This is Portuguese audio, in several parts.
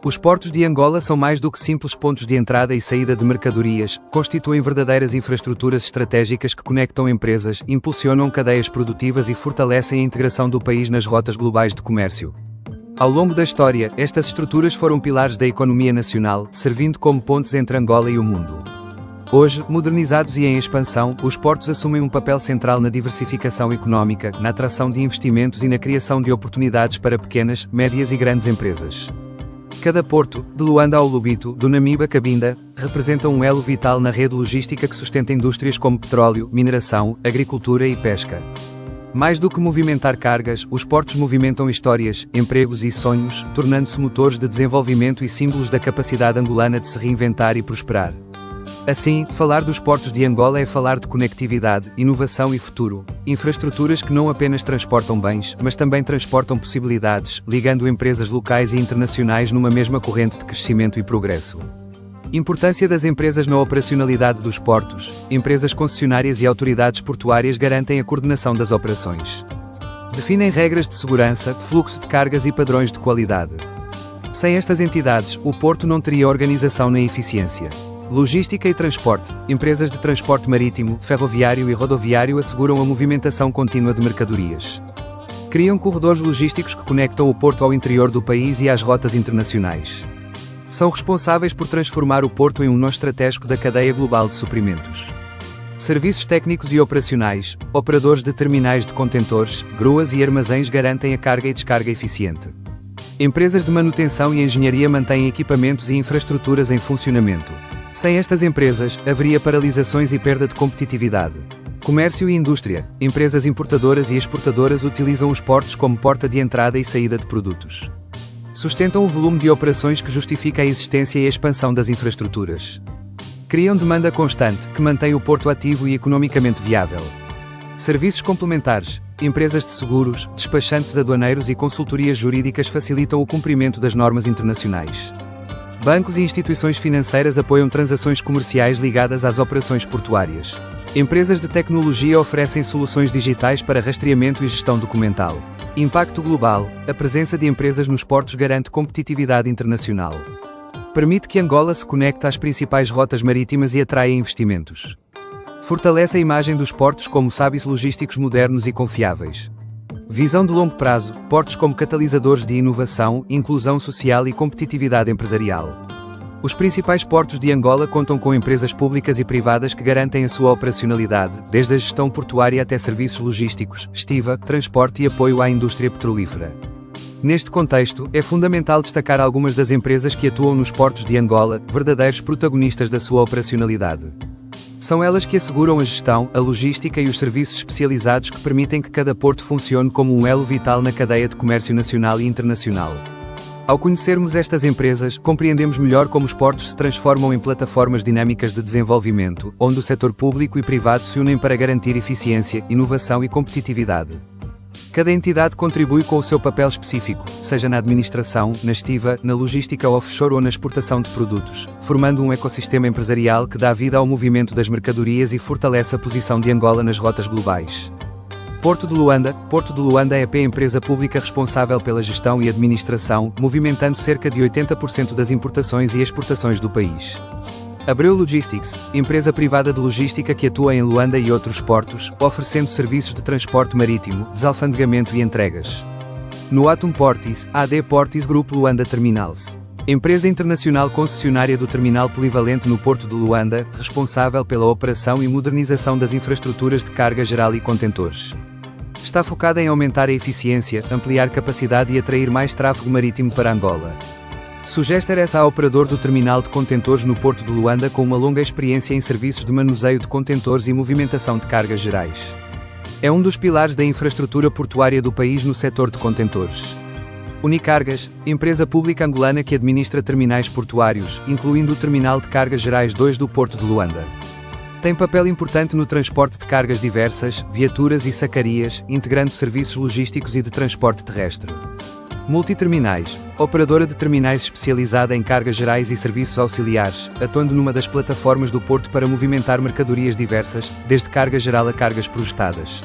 Os portos de Angola são mais do que simples pontos de entrada e saída de mercadorias, constituem verdadeiras infraestruturas estratégicas que conectam empresas, impulsionam cadeias produtivas e fortalecem a integração do país nas rotas globais de comércio. Ao longo da história, estas estruturas foram pilares da economia nacional, servindo como pontes entre Angola e o mundo. Hoje, modernizados e em expansão, os portos assumem um papel central na diversificação económica, na atração de investimentos e na criação de oportunidades para pequenas, médias e grandes empresas. Cada porto, de Luanda ao Lobito, do Namibe a Cabinda, representa um elo vital na rede logística que sustenta indústrias como petróleo, mineração, agricultura e pesca. Mais do que movimentar cargas, os portos movimentam histórias, empregos e sonhos, tornando-se motores de desenvolvimento e símbolos da capacidade angolana de se reinventar e prosperar. Assim, falar dos portos de Angola é falar de conectividade, inovação e futuro, infraestruturas que não apenas transportam bens, mas também transportam possibilidades, ligando empresas locais e internacionais numa mesma corrente de crescimento e progresso. Importância das empresas na operacionalidade dos portos. Empresas concessionárias e autoridades portuárias garantem a coordenação das operações. Definem regras de segurança, fluxo de cargas e padrões de qualidade. Sem estas entidades, o porto não teria organização nem eficiência. Logística e transporte. Empresas de transporte marítimo, ferroviário e rodoviário asseguram a movimentação contínua de mercadorias. Criam corredores logísticos que conectam o porto ao interior do país e às rotas internacionais. São responsáveis por transformar o porto em um nó estratégico da cadeia global de suprimentos. Serviços técnicos e operacionais. Operadores de terminais de contentores, gruas e armazéns garantem a carga e descarga eficiente. Empresas de manutenção e engenharia mantêm equipamentos e infraestruturas em funcionamento. Sem estas empresas, haveria paralisações e perda de competitividade. Comércio e indústria. Empresas importadoras e exportadoras utilizam os portos como porta de entrada e saída de produtos. Sustentam o volume de operações que justifica a existência e a expansão das infraestruturas. Criam demanda constante, que mantém o porto ativo e economicamente viável. Serviços complementares. Empresas de seguros, despachantes aduaneiros e consultorias jurídicas facilitam o cumprimento das normas internacionais. Bancos e instituições financeiras apoiam transações comerciais ligadas às operações portuárias. Empresas de tecnologia oferecem soluções digitais para rastreamento e gestão documental. Impacto global. A presença de empresas nos portos garante competitividade internacional. Permite que Angola se conecte às principais rotas marítimas e atraia investimentos. Fortalece a imagem dos portos como hubs logísticos modernos e confiáveis. Visão de longo prazo. Portos como catalisadores de inovação, inclusão social e competitividade empresarial. Os principais portos de Angola contam com empresas públicas e privadas que garantem a sua operacionalidade, desde a gestão portuária até serviços logísticos, estiva, transporte e apoio à indústria petrolífera. Neste contexto, é fundamental destacar algumas das empresas que atuam nos portos de Angola, verdadeiros protagonistas da sua operacionalidade. São elas que asseguram a gestão, a logística e os serviços especializados que permitem que cada porto funcione como um elo vital na cadeia de comércio nacional e internacional. Ao conhecermos estas empresas, compreendemos melhor como os portos se transformam em plataformas dinâmicas de desenvolvimento, onde o setor público e privado se unem para garantir eficiência, inovação e competitividade. Cada entidade contribui com o seu papel específico, seja na administração, na estiva, na logística offshore ou na exportação de produtos, formando um ecossistema empresarial que dá vida ao movimento das mercadorias e fortalece a posição de Angola nas rotas globais. Porto de Luanda. Porto de Luanda é a empresa pública responsável pela gestão e administração, movimentando cerca de 80% das importações e exportações do país. Abreu Logistics, empresa privada de logística que atua em Luanda e outros portos, oferecendo serviços de transporte marítimo, desalfandegamento e entregas. Noatum Portis, AD Portis Group Luanda Terminals. Empresa internacional concessionária do terminal polivalente no Porto de Luanda, responsável pela operação e modernização das infraestruturas de carga geral e contentores. Está focada em aumentar a eficiência, ampliar capacidade e atrair mais tráfego marítimo para Angola. Sugester é operador do terminal de contentores no Porto de Luanda com uma longa experiência em serviços de manuseio de contentores e movimentação de cargas gerais. É um dos pilares da infraestrutura portuária do país no setor de contentores. Unicargas, empresa pública angolana que administra terminais portuários, incluindo o Terminal de Cargas Gerais 2 do Porto de Luanda. Tem papel importante no transporte de cargas diversas, viaturas e sacarias, integrando serviços logísticos e de transporte terrestre. Multiterminais, operadora de terminais especializada em cargas gerais e serviços auxiliares, atuando numa das plataformas do porto para movimentar mercadorias diversas, desde carga geral a cargas projetadas.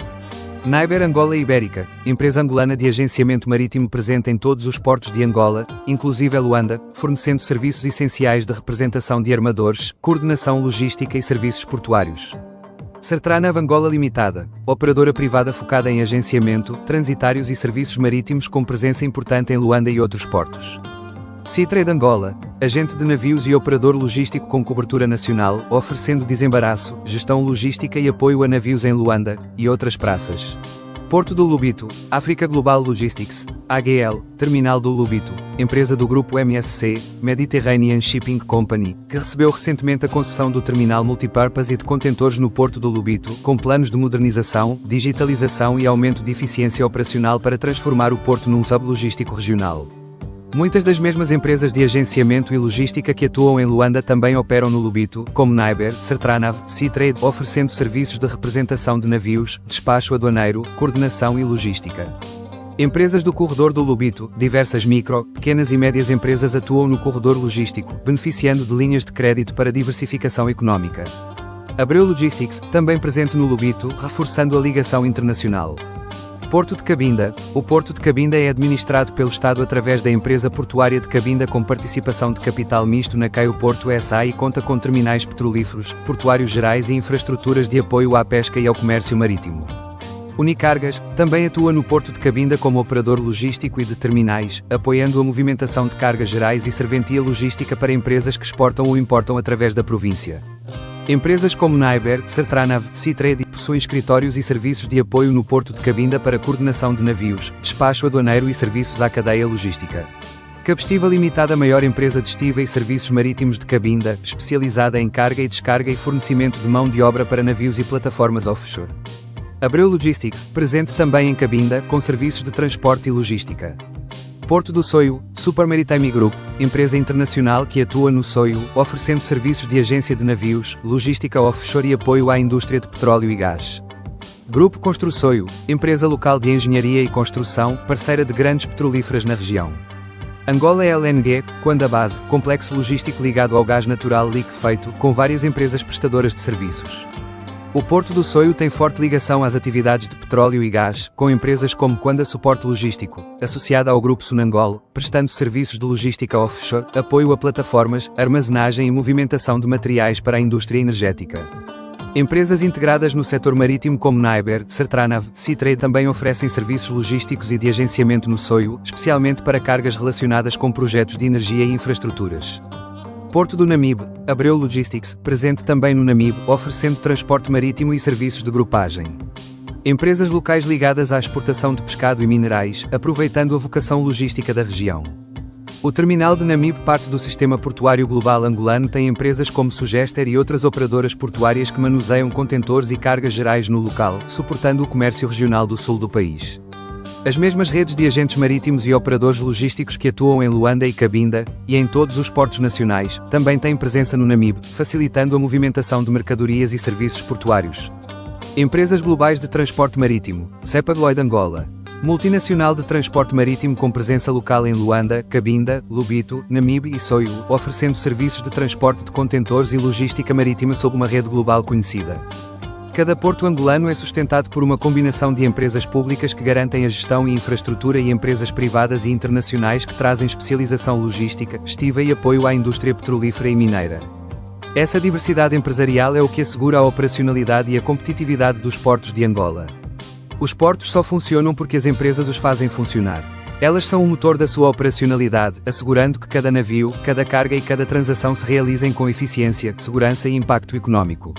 Naiber Angola Ibérica, empresa angolana de agenciamento marítimo presente em todos os portos de Angola, inclusive Luanda, fornecendo serviços essenciais de representação de armadores, coordenação logística e serviços portuários. Sertranav Angola Limitada, operadora privada focada em agenciamento, transitários e serviços marítimos com presença importante em Luanda e outros portos. Seatrade Angola, agente de navios e operador logístico com cobertura nacional, oferecendo desembaraço, gestão logística e apoio a navios em Luanda e outras praças. Porto do Lobito, Africa Global Logistics, AGL, Terminal do Lobito, empresa do grupo MSC, Mediterranean Shipping Company, que recebeu recentemente a concessão do terminal multipurpose e de contentores no Porto do Lobito, com planos de modernização, digitalização e aumento de eficiência operacional para transformar o porto num hub logístico regional. Muitas das mesmas empresas de agenciamento e logística que atuam em Luanda também operam no Lobito, como Naiber, Sertranav, Seatrade, oferecendo serviços de representação de navios, despacho aduaneiro, coordenação e logística. Empresas do corredor do Lobito, diversas micro, pequenas e médias empresas atuam no corredor logístico, beneficiando de linhas de crédito para diversificação económica. Abreu Logistics, também presente no Lobito, reforçando a ligação internacional. Porto de Cabinda. O Porto de Cabinda é administrado pelo Estado através da empresa portuária de Cabinda com participação de capital misto na Caio Porto SA e conta com terminais petrolíferos, portuários gerais e infraestruturas de apoio à pesca e ao comércio marítimo. Unicargas também atua no Porto de Cabinda como operador logístico e de terminais, apoiando a movimentação de cargas gerais e serventia logística para empresas que exportam ou importam através da província. Empresas como Naiber, Sertranav, Seatrade possuem escritórios e serviços de apoio no Porto de Cabinda para coordenação de navios, despacho aduaneiro e serviços à cadeia logística. Capestiva Limitada, maior empresa de estiva e serviços marítimos de Cabinda, especializada em carga e descarga e fornecimento de mão de obra para navios e plataformas offshore. Abreu Logistics, presente também em Cabinda, com serviços de transporte e logística. Porto do Soio, Super Maritime Group, empresa internacional que atua no Soio, oferecendo serviços de agência de navios, logística offshore e apoio à indústria de petróleo e gás. Grupo Construsoio, empresa local de engenharia e construção, parceira de grandes petrolíferas na região. Angola LNG, Quanda Base, complexo logístico ligado ao gás natural liquefeito, com várias empresas prestadoras de serviços. O Porto do Soio tem forte ligação às atividades de petróleo e gás, com empresas como Quanda Suporte Logístico, associada ao Grupo Sonangol, prestando serviços de logística offshore, apoio a plataformas, armazenagem e movimentação de materiais para a indústria energética. Empresas integradas no setor marítimo como Naiber, Sertranav, Seatrade também oferecem serviços logísticos e de agenciamento no Soio, especialmente para cargas relacionadas com projetos de energia e infraestruturas. Porto do Namibe, Abreu Logistics, presente também no Namibe, oferecendo transporte marítimo e serviços de grupagem. Empresas locais ligadas à exportação de pescado e minerais, aproveitando a vocação logística da região. O terminal de Namibe, parte do sistema portuário global angolano, tem empresas como Sugester e outras operadoras portuárias que manuseiam contentores e cargas gerais no local, suportando o comércio regional do sul do país. As mesmas redes de agentes marítimos e operadores logísticos que atuam em Luanda e Cabinda, e em todos os portos nacionais, também têm presença no Namibe, facilitando a movimentação de mercadorias e serviços portuários. Empresas globais de transporte marítimo, Sepagloid Angola. Multinacional de transporte marítimo com presença local em Luanda, Cabinda, Lobito, Namibe e Soio, oferecendo serviços de transporte de contentores e logística marítima sob uma rede global conhecida. Cada porto angolano é sustentado por uma combinação de empresas públicas que garantem a gestão e infraestrutura e empresas privadas e internacionais que trazem especialização logística, estiva e apoio à indústria petrolífera e mineira. Essa diversidade empresarial é o que assegura a operacionalidade e a competitividade dos portos de Angola. Os portos só funcionam porque as empresas os fazem funcionar. Elas são o motor da sua operacionalidade, assegurando que cada navio, cada carga e cada transação se realizem com eficiência, segurança e impacto económico.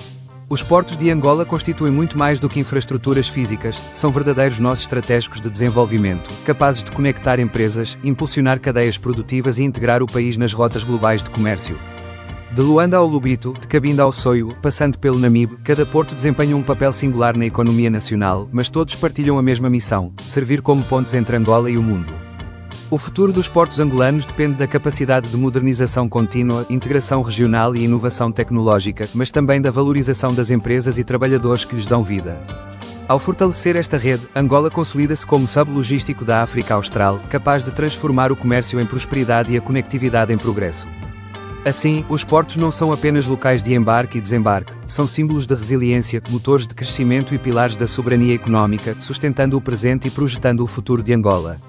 Os portos de Angola constituem muito mais do que infraestruturas físicas, são verdadeiros nós estratégicos de desenvolvimento, capazes de conectar empresas, impulsionar cadeias produtivas e integrar o país nas rotas globais de comércio. De Luanda ao Lobito, de Cabinda ao Soio, passando pelo Namibe, cada porto desempenha um papel singular na economia nacional, mas todos partilham a mesma missão: servir como pontes entre Angola e o mundo. O futuro dos portos angolanos depende da capacidade de modernização contínua, integração regional e inovação tecnológica, mas também da valorização das empresas e trabalhadores que lhes dão vida. Ao fortalecer esta rede, Angola consolida-se como hub logístico da África Austral, capaz de transformar o comércio em prosperidade e a conectividade em progresso. Assim, os portos não são apenas locais de embarque e desembarque, são símbolos de resiliência, motores de crescimento e pilares da soberania económica, sustentando o presente e projetando o futuro de Angola.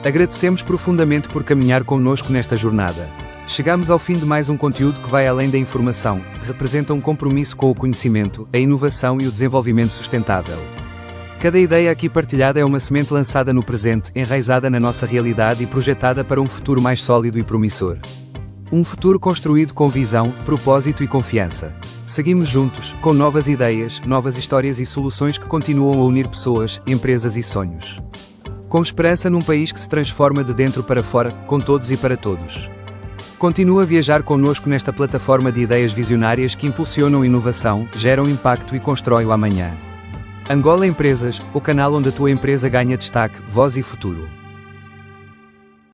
Agradecemos profundamente por caminhar connosco nesta jornada. Chegamos ao fim de mais um conteúdo que vai além da informação, representa um compromisso com o conhecimento, a inovação e o desenvolvimento sustentável. Cada ideia aqui partilhada é uma semente lançada no presente, enraizada na nossa realidade e projetada para um futuro mais sólido e promissor. Um futuro construído com visão, propósito e confiança. Seguimos juntos, com novas ideias, novas histórias e soluções que continuam a unir pessoas, empresas e sonhos. Com esperança num país que se transforma de dentro para fora, com todos e para todos. Continua a viajar connosco nesta plataforma de ideias visionárias que impulsionam inovação, geram impacto e constroem o amanhã. Angola Empresas, o canal onde a tua empresa ganha destaque, voz e futuro.